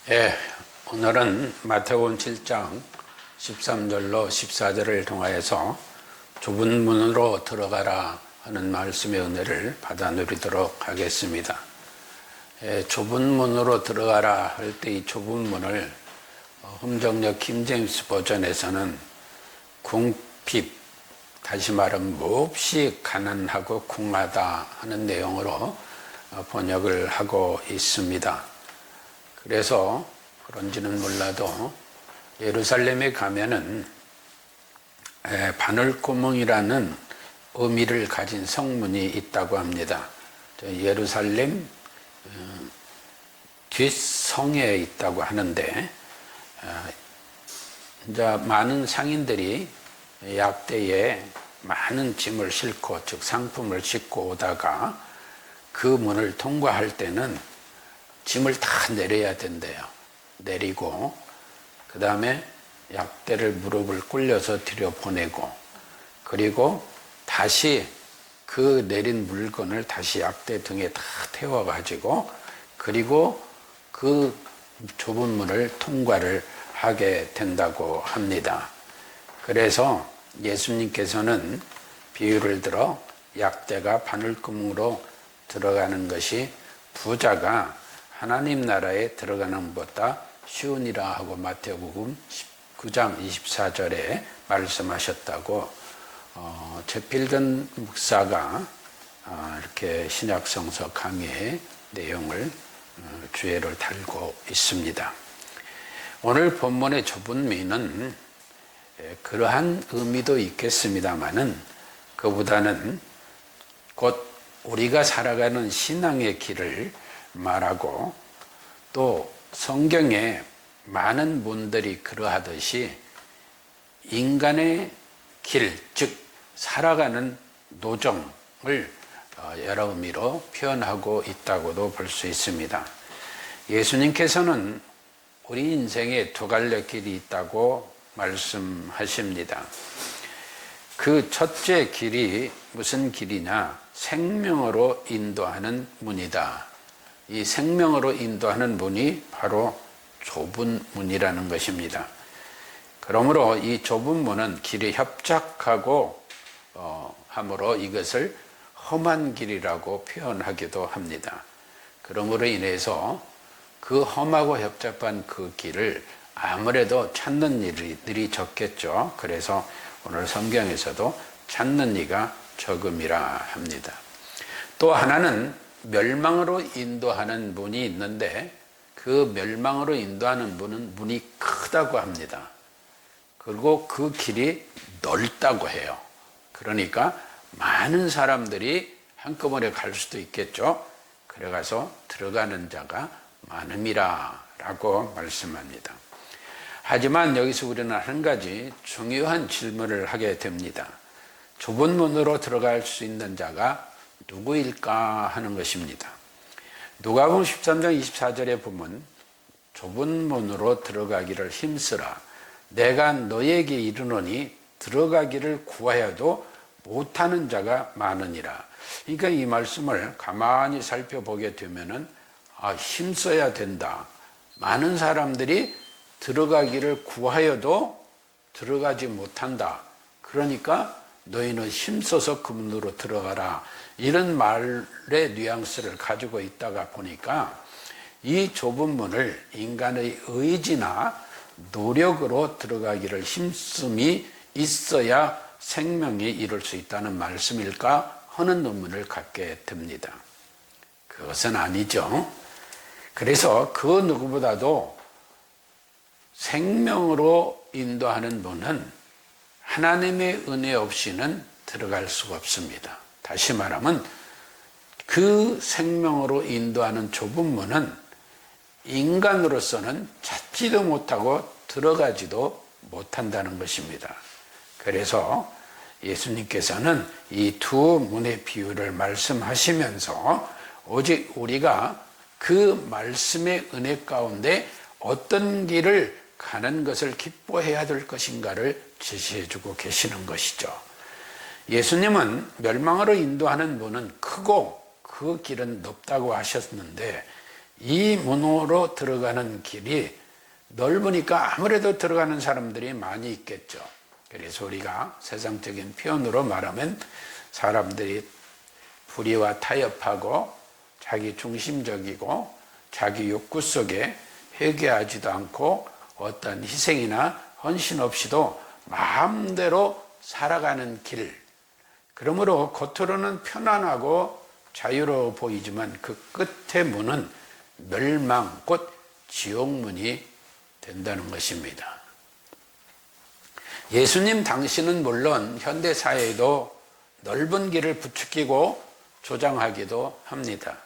예, 오늘은 마태복음 7장 13절로 14절을 통하여서 좁은 문으로 들어가라 하는 말씀의 은혜를 받아 누리도록 하겠습니다. 좁은 문으로 들어가라 할 때 이 좁은 문을 흠정역 킹제임스 버전에서는 궁핍, 다시 말하면 몹시 가난하고 궁하다 하는 내용으로 번역을 하고 있습니다. 그래서 그런지는 몰라도 예루살렘에 가면은 바늘구멍이라는 의미를 가진 성문이 있다고 합니다. 예루살렘 뒷성에 있다고 하는데, 이제 많은 상인들이 약대에 많은 짐을 싣고, 즉 상품을 싣고 오다가 그 문을 통과할 때는 짐을 다 내려야 된대요. 내리고 그 다음에 약대를 무릎을 꿇려서 들여보내고, 그리고 다시 그 내린 물건을 다시 약대 등에 다 태워가지고, 그리고 그 좁은 문을 통과를 하게 된다고 합니다. 그래서 예수님께서는 비유를 들어 약대가 바늘구멍으로 들어가는 것이 부자가 하나님 나라에 들어가는 것보다 쉬우니라 하고 마태복음 19장 24절에 말씀하셨다고 제필던 목사가 이렇게 신약성서 강의의 내용을 주제로 달고 있습니다. 오늘 본문의 좁은 문은 그러한 의미도 있겠습니다마는 그보다는 곧 우리가 살아가는 신앙의 길을 말하고, 또 성경에 많은 문들이 그러하듯이 인간의 길, 즉 살아가는 노정을 여러 의미로 표현하고 있다고도 볼 수 있습니다. 예수님께서는 우리 인생에 두 갈래 길이 있다고 말씀하십니다. 그 첫째 길이 무슨 길이냐? 생명으로 인도하는 문이다. 이 생명으로 인도하는 문이 바로 좁은 문이라는 것입니다. 그러므로 이 좁은 문은 길이 협착하고 함으로 이것을 험한 길이라고 표현하기도 합니다. 그러므로 인해서 그 험하고 협착한 그 길을 아무래도 찾는 이들이 적겠죠. 그래서 오늘 성경에서도 찾는 이가 적음이라 합니다. 또 하나는 멸망으로 인도하는 문이 있는데, 그 멸망으로 인도하는 문은 문이 크다고 합니다. 그리고 그 길이 넓다고 해요. 그러니까 많은 사람들이 한꺼번에 갈 수도 있겠죠. 그래가서 들어가는 자가 많음이라 라고 말씀합니다. 하지만 여기서 우리는 한 가지 중요한 질문을 하게 됩니다. 좁은 문으로 들어갈 수 있는 자가 누구일까 하는 것입니다. 누가복음 13장 24절에 보면 좁은 문으로 들어가기를 힘쓰라. 내가 너에게 이르노니 들어가기를 구하여도 못하는 자가 많으니라. 그러니까 이 말씀을 가만히 살펴보게 되면은 힘써야 된다. 많은 사람들이 들어가기를 구하여도 들어가지 못한다. 그러니까 너희는 힘써서 그 문으로 들어가라. 이런 말의 뉘앙스를 가지고 있다가 보니까 이 좁은 문을 인간의 의지나 노력으로 들어가기를 힘씀이 있어야 생명에 이룰 수 있다는 말씀일까 하는 의문을 갖게 됩니다. 그것은 아니죠. 그래서 그 누구보다도 생명으로 인도하는 문은 하나님의 은혜 없이는 들어갈 수가 없습니다. 다시 말하면 그 생명으로 인도하는 좁은 문은 인간으로서는 찾지도 못하고 들어가지도 못한다는 것입니다. 그래서 예수님께서는 이 두 문의 비유를 말씀하시면서 오직 우리가 그 말씀의 은혜 가운데 어떤 길을 가는 것을 기뻐해야 될 것인가를 제시해주고 계시는 것이죠. 예수님은 멸망으로 인도하는 문은 크고 그 길은 넓다고 하셨는데, 이 문으로 들어가는 길이 넓으니까 아무래도 들어가는 사람들이 많이 있겠죠. 그래서 우리가 세상적인 표현으로 말하면 사람들이 불의와 타협하고 자기 중심적이고 자기 욕구 속에 회개하지도 않고 어떤 희생이나 헌신 없이도 마음대로 살아가는 길. 그러므로 겉으로는 편안하고 자유로워 보이지만 그 끝의 문은 멸망, 곧 지옥문이 된다는 것입니다. 예수님 당신은 물론 현대사회에도 넓은 길을 부추기고 조장하기도 합니다.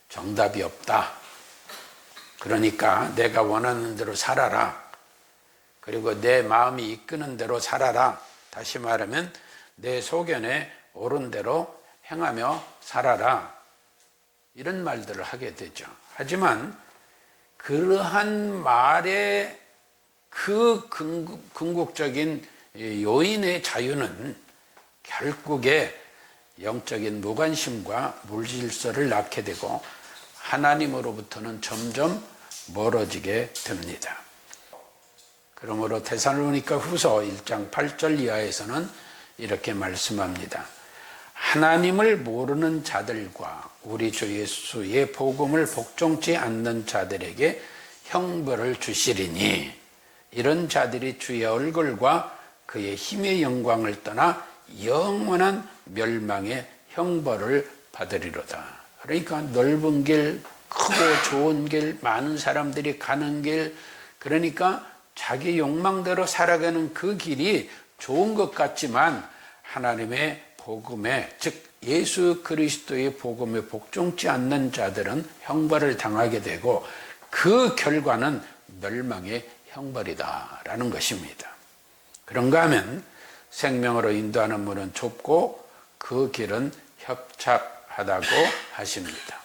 정답이 없다. 그러니까 내가 원하는 대로 살아라. 그리고 내 마음이 이끄는 대로 살아라. 다시 말하면 내 소견에 옳은 대로 행하며 살아라. 이런 말들을 하게 되죠. 하지만 그러한 말의 그 궁극적인 요인의 자유는 결국에 영적인 무관심과 물질서를 낳게 되고 하나님으로부터는 점점 멀어지게 됩니다. 그러므로 데살로니가 후서 1장 8절 이하에서는 이렇게 말씀합니다. 하나님을 모르는 자들과 우리 주 예수의 복음을 복종치 않는 자들에게 형벌을 주시리니 이런 자들이 주의 얼굴과 그의 힘의 영광을 떠나 영원한 멸망의 형벌을 받으리로다. 그러니까 넓은 길, 크고 좋은 길, 많은 사람들이 가는 길, 그러니까 자기 욕망대로 살아가는 그 길이 좋은 것 같지만 하나님의 복음에, 즉 예수 그리스도의 복음에 복종치 않는 자들은 형벌을 당하게 되고 그 결과는 멸망의 형벌이다라는 것입니다. 그런가 하면 생명으로 인도하는 문은 좁고 그 길은 협착하다고 하십니다.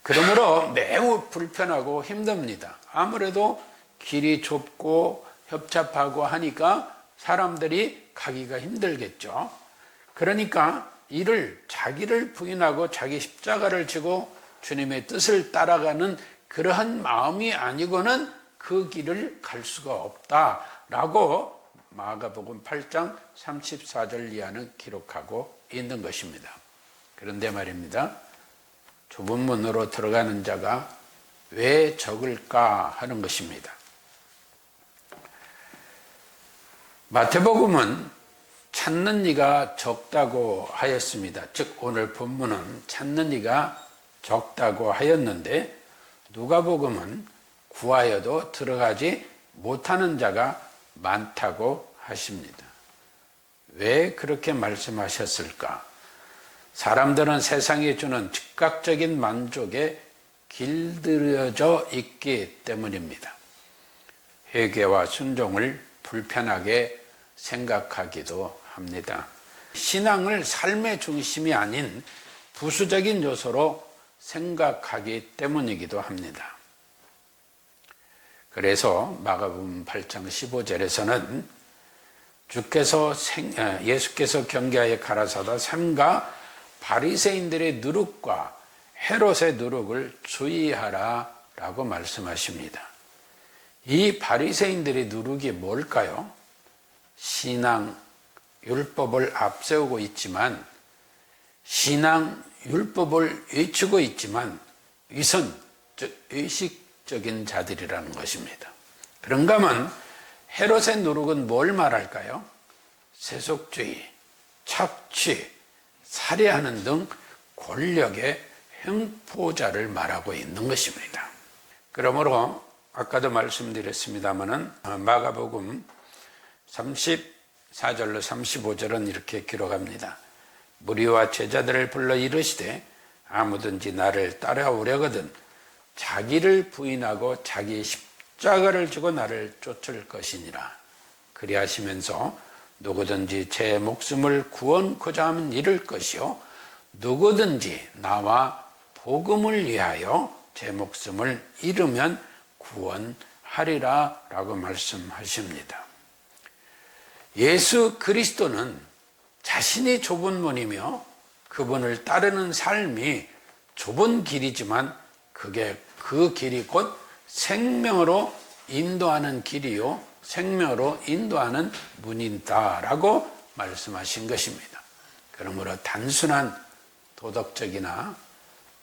그러므로 매우 불편하고 힘듭니다. 아무래도 길이 좁고 협착하고 하니까 사람들이 가기가 힘들겠죠. 그러니까 이를 자기를 부인하고 자기 십자가를 지고 주님의 뜻을 따라가는 그러한 마음이 아니고는 그 길을 갈 수가 없다라고 마가복음 8장 34절 이하는 기록하고 있는 것입니다. 그런데 말입니다. 좁은 문으로 들어가는 자가 왜 적을까 하는 것입니다. 마태복음은 찾는 이가 적다고 하였습니다. 즉 오늘 본문은 찾는 이가 적다고 하였는데 누가복음은 구하여도 들어가지 못하는 자가 많다고 하십니다. 왜 그렇게 말씀하셨을까? 사람들은 세상이 주는 즉각적인 만족에 길들여져 있기 때문입니다. 회개와 순종을 불편하게 생각하기도 합니다. 신앙을 삶의 중심이 아닌 부수적인 요소로 생각하기 때문이기도 합니다. 그래서 마가복음 8장 15절에서는 예수께서 경계하여 가라사대 삼가 바리새인들의 누룩과 헤롯의 누룩을 주의하라 라고 말씀하십니다. 이 바리새인들의 누룩이 뭘까요? 신앙, 율법을 앞세우고 있지만 신앙, 율법을 외치고 있지만 위선, 즉 의식적인 자들이라는 것입니다. 그런가 하면 헤롯의 누룩은 뭘 말할까요? 세속주의, 착취, 살해하는 등 권력의 횡포자를 말하고 있는 것입니다. 그러므로 아까도 말씀드렸습니다마는 마가복음 34절로 35절은 이렇게 기록합니다. 무리와 제자들을 불러 이르시되 아무든지 나를 따라오려거든 자기를 부인하고 자기 십자가를 지고 나를 쫓을 것이니라. 그리하시면서 누구든지 제 목숨을 구원코자 하면 잃을 것이요 누구든지 나와 복음을 위하여 제 목숨을 잃으면 구원하리라 라고 말씀하십니다. 예수 그리스도는 자신이 좁은 문이며 그분을 따르는 삶이 좁은 길이지만 그 길이 곧 생명으로 인도하는 길이요 생명으로 인도하는 문이다라고 말씀하신 것입니다. 그러므로 단순한 도덕적이나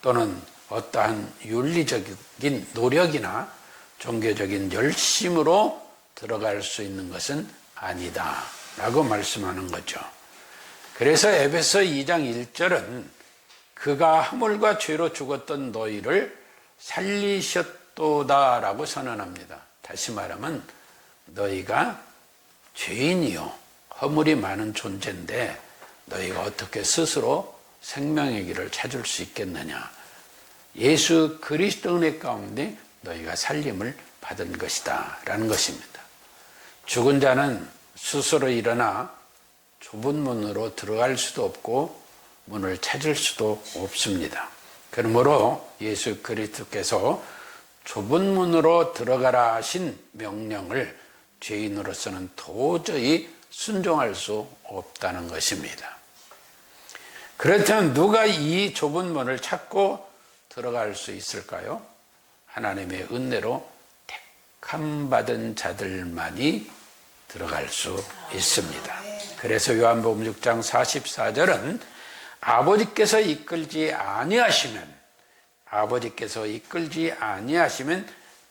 또는 어떠한 윤리적인 노력이나 종교적인 열심으로 들어갈 수 있는 것은 아니다 라고 말씀하는 거죠. 그래서 에베소 2장 1절은 그가 허물과 죄로 죽었던 너희를 살리셨도다 라고 선언합니다. 다시 말하면 너희가 죄인이요 허물이 많은 존재인데 너희가 어떻게 스스로 생명의 길을 찾을 수 있겠느냐. 예수 그리스도 은혜 가운데 너희가 살림을 받은 것이다 라는 것입니다. 죽은 자는 스스로 일어나 좁은 문으로 들어갈 수도 없고 문을 찾을 수도 없습니다. 그러므로 예수 그리스도께서 좁은 문으로 들어가라 하신 명령을 죄인으로서는 도저히 순종할 수 없다는 것입니다. 그렇다면 누가 이 좁은 문을 찾고 들어갈 수 있을까요? 하나님의 은혜로 택함 받은 자들만이 들어갈 수 있습니다. 그래서 요한복음 6장 44절은 아버지께서 이끌지 아니하시면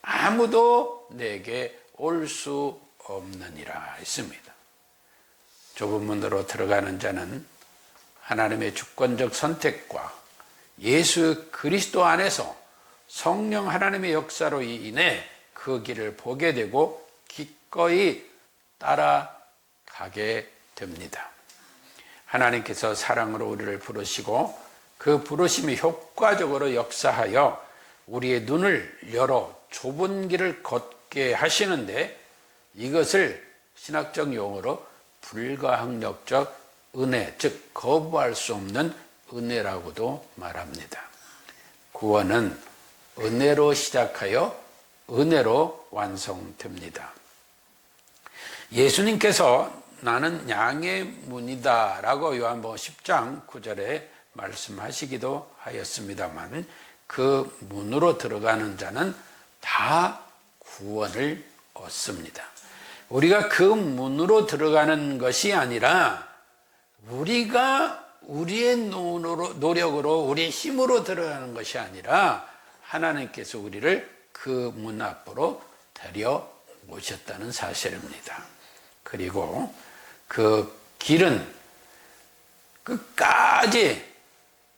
아무도 내게 올 수 없느니라 했습니다. 좁은 문으로 들어가는 자는 하나님의 주권적 선택과 예수 그리스도 안에서 성령 하나님의 역사로 인해 그 길을 보게 되고 기꺼이 따라가게 됩니다. 하나님께서 사랑으로 우리를 부르시고 그 부르심이 효과적으로 역사하여 우리의 눈을 열어 좁은 길을 걷게 하시는데 이것을 신학적 용어로 불가항력적 은혜, 즉 거부할 수 없는 은혜라고도 말합니다. 구원은 은혜로 시작하여 은혜로 완성됩니다. 예수님께서 나는 양의 문이다 라고 요한복음 10장 9절에 말씀하시기도 하였습니다만 그 문으로 들어가는 자는 다 구원을 얻습니다. 우리가 그 문으로 들어가는 것이 아니라 우리가 우리의 노력으로 우리의 힘으로 들어가는 것이 아니라 하나님께서 우리를 그 문 앞으로 데려오셨다는 사실입니다. 그리고 그 길은 끝까지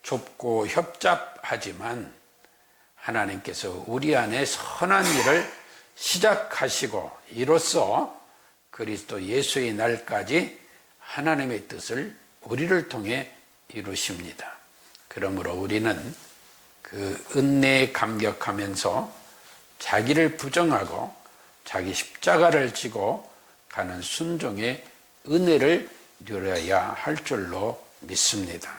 좁고 협잡하지만 하나님께서 우리 안에 선한 일을 시작하시고 이로써 그리스도 예수의 날까지 하나님의 뜻을 우리를 통해 이루십니다. 그러므로 우리는 그 은혜에 감격하면서 자기를 부정하고 자기 십자가를 지고 가는 순종의 은혜를 누려야 할 줄로 믿습니다.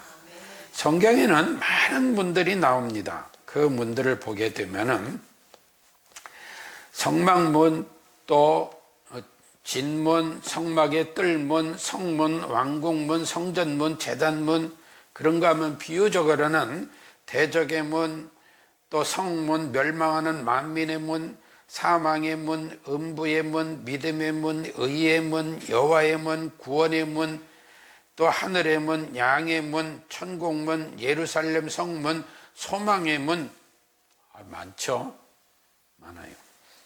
성경에는 많은 문들이 나옵니다. 그 문들을 보게 되면은 성막문, 또 진문, 성막의 뜰문, 성문, 왕궁문, 성전문, 제단문, 그런가 하면 비유적으로는 대적의 문, 또 성문, 멸망하는 만민의 문, 사망의 문, 음부의 문, 믿음의 문, 의의 문, 여호와의 문, 구원의 문, 또 하늘의 문, 양의 문, 천국문, 예루살렘 성문, 소망의 문, 많죠? 많아요.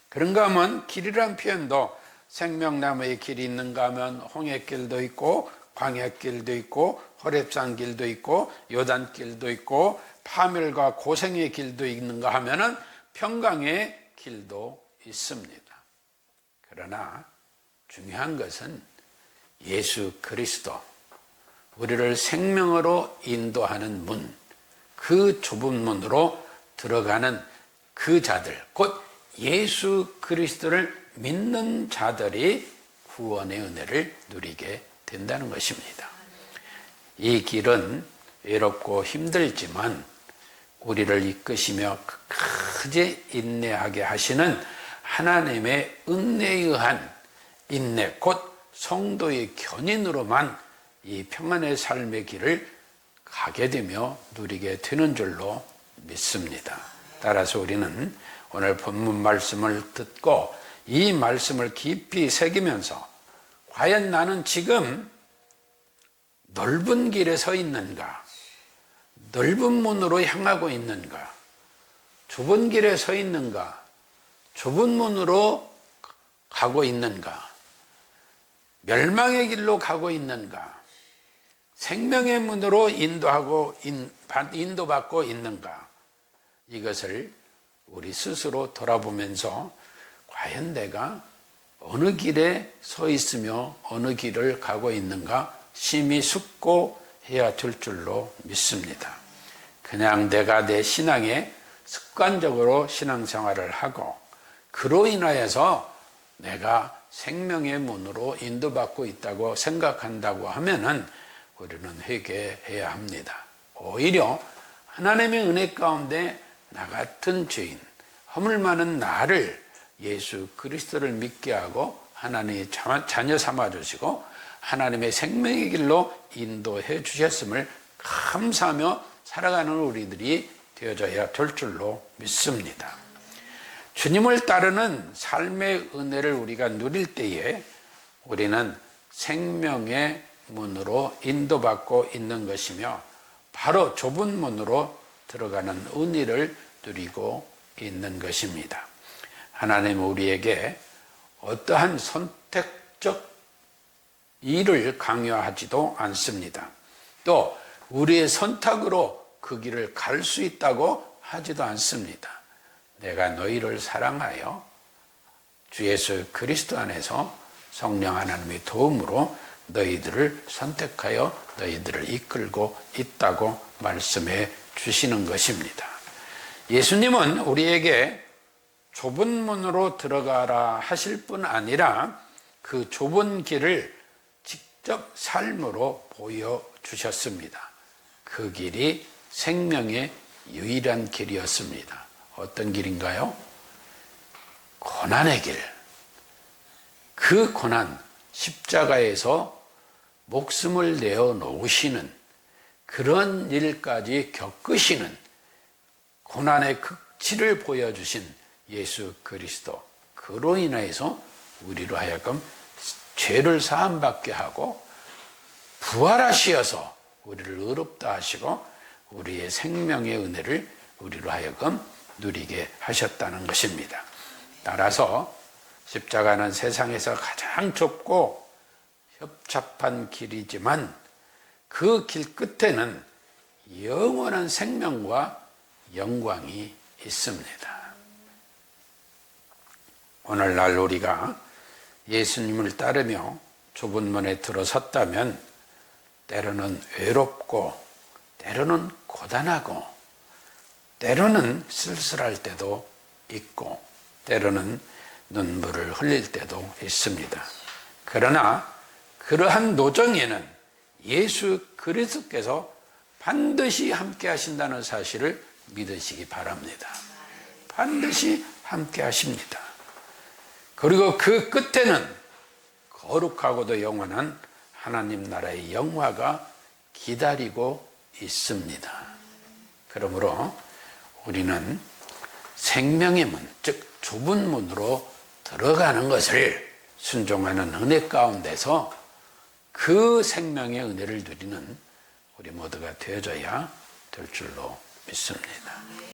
그런가 하면 길이란 표현도 생명나무의 길이 있는가 하면 홍해길도 있고 광야길도 있고 호렙산 길도 있고 요단길도 있고 파멸과 고생의 길도 있는가 하면은 평강의 길도 있습니다. 그러나 중요한 것은 예수 그리스도, 우리를 생명으로 인도하는 문, 그 좁은 문으로 들어가는 그 자들, 곧 예수 그리스도를 믿는 자들이 구원의 은혜를 누리게 된다는 것입니다. 이 길은 외롭고 힘들지만 우리를 이끄시며 끝까지 인내하게 하시는 하나님의 은혜에 의한 인내, 곧 성도의 견인으로만 이 평안의 삶의 길을 가게 되며 누리게 되는 줄로 믿습니다. 따라서 우리는 오늘 본문 말씀을 듣고 이 말씀을 깊이 새기면서 과연 나는 지금 넓은 길에 서 있는가? 넓은 문으로 향하고 있는가? 좁은 길에 서 있는가? 좁은 문으로 가고 있는가? 멸망의 길로 가고 있는가? 생명의 문으로 인도받고 있는가? 이것을 우리 스스로 돌아보면서 과연 내가 어느 길에 서 있으며 어느 길을 가고 있는가 심히 숙고해야 될 줄로 믿습니다. 그냥 내가 내 신앙에 습관적으로 신앙생활을 하고 그로 인하여서 내가 생명의 문으로 인도받고 있다고 생각한다고 하면은 우리는 회개해야 합니다. 오히려 하나님의 은혜 가운데 나 같은 죄인, 허물 많은 나를 예수 그리스도를 믿게 하고 하나님의 자녀 삼아 주시고 하나님의 생명의 길로 인도해 주셨음을 감사하며 살아가는 우리들이 되어져야 될 줄로 믿습니다. 주님을 따르는 삶의 은혜를 우리가 누릴 때에 우리는 생명의 문으로 인도받고 있는 것이며 바로 좁은 문으로 들어가는 은혜를 누리고 있는 것입니다. 하나님은 우리에게 어떠한 선택적 일을 강요하지도 않습니다. 또 우리의 선택으로 그 길을 갈 수 있다고 하지도 않습니다. 내가 너희를 사랑하여 주 예수 그리스도 안에서 성령 하나님의 도움으로 너희들을 선택하여 너희들을 이끌고 있다고 말씀해 주시는 것입니다. 예수님은 우리에게 좁은 문으로 들어가라 하실 뿐 아니라 그 좁은 길을 직접 삶으로 보여주셨습니다. 그 길이 생명의 유일한 길이었습니다. 어떤 길인가요? 고난의 길. 그 고난, 십자가에서 목숨을 내어 놓으시는 그런 일까지 겪으시는 고난의 극치를 보여주신 예수 그리스도, 그로 인하여서 우리로 하여금 죄를 사함받게 하고 부활하시어서 우리를 의롭다 하시고 우리의 생명의 은혜를 우리로 하여금 누리게 하셨다는 것입니다. 따라서 십자가는 세상에서 가장 좁고 협잡한 길이지만 그 길 끝에는 영원한 생명과 영광이 있습니다. 오늘날 우리가 예수님을 따르며 좁은 문에 들어섰다면 때로는 외롭고 때로는 고단하고 때로는 쓸쓸할 때도 있고 때로는 눈물을 흘릴 때도 있습니다. 그러나 그러한 노정에는 예수 그리스도께서 반드시 함께 하신다는 사실을 믿으시기 바랍니다. 반드시 함께 하십니다. 그리고 그 끝에는 거룩하고도 영원한 하나님 나라의 영화가 기다리고 있습니다. 그러므로 우리는 생명의 문, 즉 좁은 문으로 들어가는 것을 순종하는 은혜 가운데서 그 생명의 은혜를 누리는 우리 모두가 되어져야 될 줄로 믿습니다.